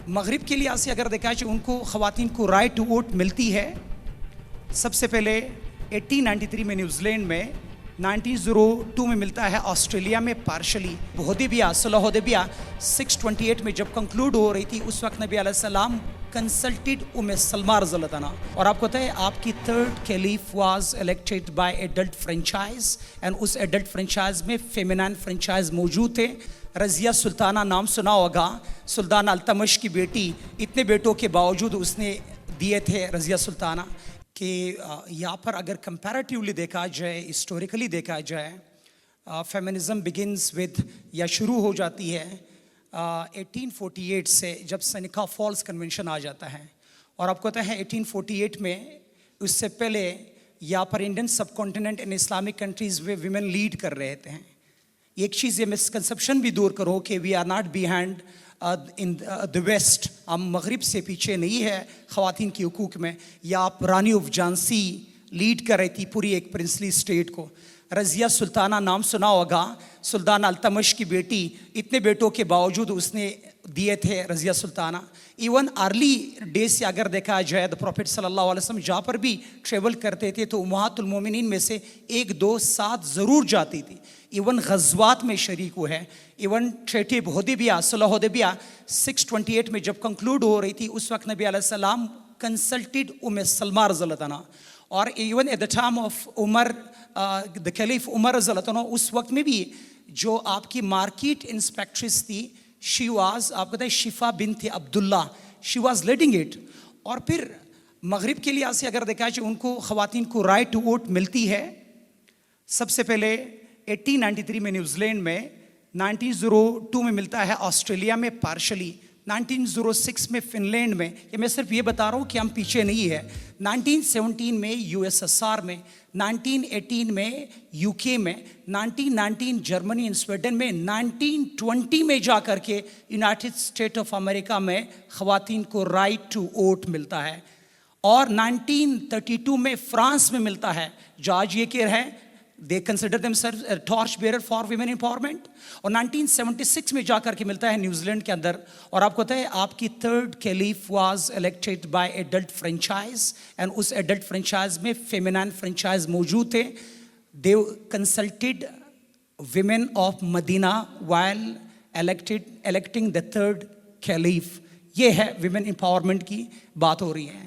مغرب کے لحاظ سے اگر دیکھا جائے ان کو خواتین کو رائٹ ٹو ووٹ ملتی ہے. سب سے پہلے 1893 میں نیوزی لینڈ میں، 1902 میں ملتا ہے آسٹریلیا میں پارشلی. حدیبیہ صلح حدیبیہ 628 میں جب کنکلوڈ ہو رہی تھی اس وقت نبی علیہ السلام کنسلٹڈ سلمہ رضی اللہ عنہ. اور آپ کو پتہ ہے آپ کی third caliph was elected by adult franchise, and اس ایڈلٹ فرنچائز میں فیمینائن فرنچائز موجود تھے. رضیہ سلطانہ نام سنا ہوگا، سلطان التمش کی بیٹی. اتنے بیٹوں کے باوجود اس نے دیے تھے رضیہ سلطانہ. کہ یہاں پر اگر کمپیریٹیولی دیکھا جائے، ہسٹوریکلی دیکھا جائے، فیمنزم بگنز ود یا شروع ہو جاتی ہے 1848 سے، جب سینیکا فالس کنونشن آ جاتا ہے. اور آپ کو پتہ ہے 1848 میں، اس سے پہلے یہاں پر Indian subcontinent in Islamic countries میں ویمن لیڈ کر رہے تھے. ایک چیز یہ مسکنسپشن بھی دور کرو کہ we are not behind in the west, ہم مغرب سے پیچھے نہیں ہے خواتین کے حقوق میں. یا آپ رانی آف جھانسی لیڈ کر رہی تھی پوری ایک پرنسلی اسٹیٹ کو. رضیہ سلطانہ نام سنا ہوگا، سلطان التمش کی بیٹی. اتنے بیٹوں کے باوجود اس نے دیے تھے رضیہ سلطانہ. ایون ارلی ڈیز سے اگر دیکھا جائے تو پروفیٹ صلی اللہ علیہ وسلم جہاں پر بھی ٹریول کرتے تھے تو امہات المومنین میں سے ایک دو ساتھ ضرور جاتی تھی. ایون غزوات میں شریک ہوئے ہیں. ایون ٹریٹی حدیبیہ صلح حدیبیہ 628 میں جب کنکلوڈ ہو رہی تھی اس وقت نبی علیہ السلام کنسلٹڈ سلمہ رضی اللہ عنہ. اور even at the time of Umar the caliph Umar رضی اللہ عنہ، اس وقت میں بھی جو آپ کی مارکیٹ انسپیکٹرس تھی، شی واز، آپ کہتے ہیں شفا بنت عبداللہ، شی واز لیڈنگ اٹ. اور پھر مغرب کے لحاظ سے اگر دیکھا جائے ان کو خواتین کو رائٹ ٹو ووٹ ملتی ہے. سب سے پہلے 1893 میں نیوزی لینڈ میں، 1902 میں ملتا ہے آسٹریلیا میں پارشلی، 1906 میں فن لینڈ میں. یہ میں صرف یہ بتا رہا ہوں کہ ہم پیچھے نہیں ہے. 1917 میں USSR میں، 1918 میں UK میں، 1919 جرمنی اینڈ سویڈن میں، 1920 میں جا کر کے یونائٹڈ اسٹیٹ آف امریکہ میں خواتین کو رائٹ ٹو ووٹ ملتا ہے. اور 1932 میں فرانس میں ملتا ہے، جو آج یہ کہ ہے they consider themselves a torch bearer for women empowerment. اور 1976 میں جا کر کے ملتا ہے نیوزی لینڈ کے اندر. اور آپ کو پتہ ہے آپ کی third caliph was elected by adult franchise, and اس ایڈلٹ فرنچائز میں فیمینائن فرنچائز موجود تھے. they consulted women of Medina while electing the third caliph. یہ ہے ویمن امپاورمنٹ کی بات ہو رہی ہے.